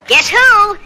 Guess who?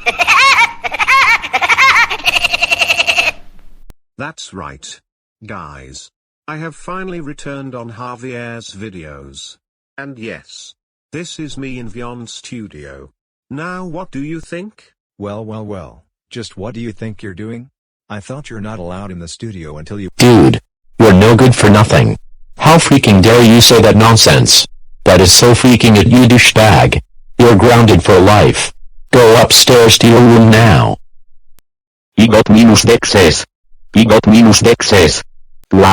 That's right. Guys. I have finally returned on Javier's videos. And yes. This is me in Vyond studio. Now what do you think? Well, just what do you think you're doing? I thought you're not allowed in the studio until you— Dude. You're no good for nothing. How freaking dare you say that nonsense? That is so freaking it, you douchebag. You're grounded for life. Go upstairs to your room now. Igot minus dexes. Igot minus dexes. Blah.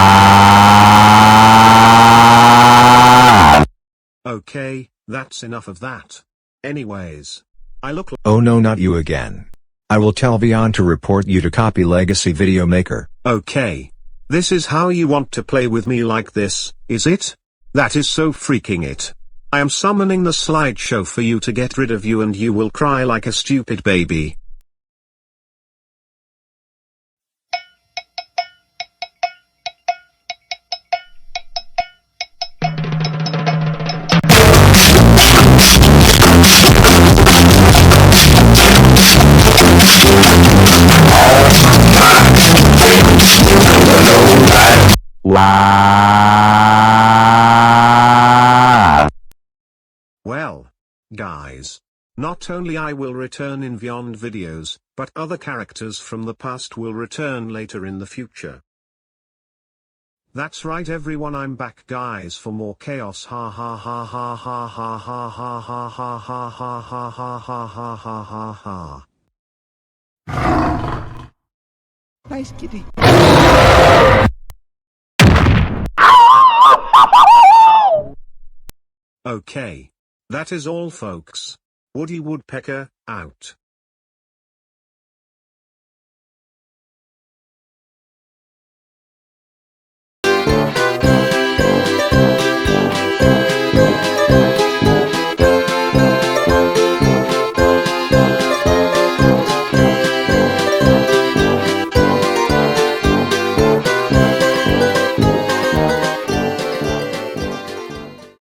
Okay, that's enough of that. Anyways. I look like— Oh no, not you again. I will tell Vyond to report you to Copy Legacy Video Maker. Okay. This is how you want to play with me like this, is it? That is so freaking it. I am summoning the slideshow for you to get rid of you and you will cry like a stupid baby. Well, guys. Not only I will return in Vyond videos, but other characters from the past will return later in the future. That's right everyone, I'm back guys for more chaos, ha ha ha ha ha ha ha ha ha ha ha ha ha ha ha ha ha ha ha. Nice kitty. Okay. That is all folks. Woody Woodpecker, out.